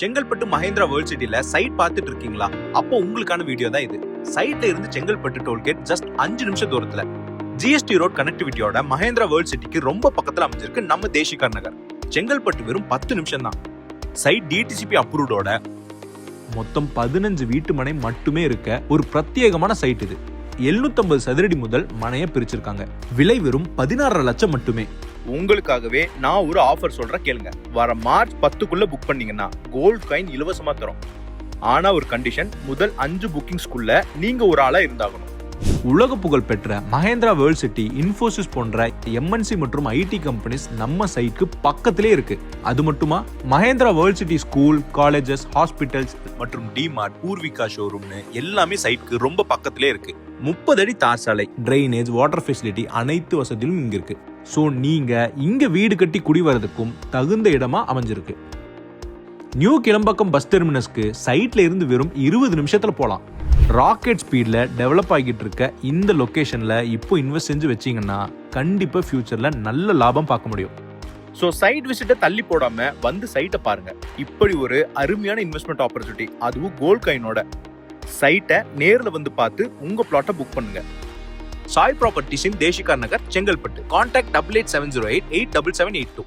Chengalpattu Mahindra world சிட்டில side பார்த்துட்டு இருக்கீங்களா? அப்போ உங்களுக்கான வீடியோ தான் இது. சைட்ல இருந்து செங்கல்பட்டு டோல்கேட் ஜஸ்ட் 5 நிமிஷம் தூரத்துல ஜிஎஸ்டி ரோட் கனெக்டிவிட்டியோட மஹேந்திரா வேர்ல்ட் சிட்டிக்கு ரொம்ப பக்கத்துல அமைஞ்சிருக்கு நம்ம தேசிகார் நகர். செங்கல்பட்டு வெறும் 10 நிமிஷம் தான். சைட் டிடிசிபி அப்ரூவ்டோட மொத்தம் 15 வீட்டு மனை மட்டுமே இருக்க ஒரு பிரத்யேகமான சைட் இது. 750 சதுரடி முதல் மனையை பிரிச்சிருக்காங்க. விலை வெறும் 16.5 லட்சம் மட்டுமே. உங்களுக்காகவே நான் ஒரு ஆஃபர் சொல்றேன் கேளுங்க. வர மார்ச் 10க்குள்ள புக் பண்ணீங்கன்னா கோல்ட் காயின் இலவசமா தரும். ஆனா ஒரு கண்டிஷன், முதல் 5 புக்கிங்ஸ்க்குள்ள நீங்க ஒரு ஆளா இருந்தாகணும். உலக புகழ் பெற்ற மஹேந்திரா வேர்ல்ட் சிட்டி, இன்ஃபோசிஸ் போன்ற எம்என்சி மற்றும் ஐடி கம்பெனிஸ் நம்ம சைட்க்கு பக்கத்திலே இருக்கு. அது மட்டுமா, Mahindra world city school, colleges, hospitals மற்றும் டிமார்ட், பூர்விகா ஷோரூம்னு எல்லாமே சைட்க்கு ரொம்ப பக்கத்திலே இருக்கு. 30 அடி தார் சாலை, டிரைனேஜ், வாட்டர் ஃபெசிலிட்டி அனைத்து வசதியும் இங்க இருக்கு. சோ நீங்க இங்க வீடு கட்டி குடி வரதுக்கும் தகுந்த இடமா அமைஞ்சிருக்கு. நியூ கிளம்பாக்கம் பஸ் டெர்மினஸ்க்கு சைட்ல இருந்து வெறும் 20 நிமிஷத்துல போலாம். ராக்கெட் ஸ்பீட்ல டெவலப் ஆகிட்டு இருக்க இந்த லொகேஷன்ல இப்போ இன்வெஸ்ட் செஞ்சு வச்சீங்கன்னா கண்டிப்பா ஃபியூச்சர்ல நல்ல லாபம் பார்க்க முடியும். ஸோ சைட் விசிட்டை தள்ளி போடாம வந்து சைட்டை பாருங்க. இப்படி ஒரு அருமையான இன்வெஸ்ட்மெண்ட் ஆப்பர்ச்சுனிட்டி, அதுவும் கோல்ட் காயினோட. சைட்டை நேரில் வந்து பார்த்து உங்க பிளாட்டை புக் பண்ணுங்க. சாய் ப்ராப்பர்ட்டிஸின் தேசிகார் நகர், செங்கல்பட்டு. கான்டாக்ட் 8870887782.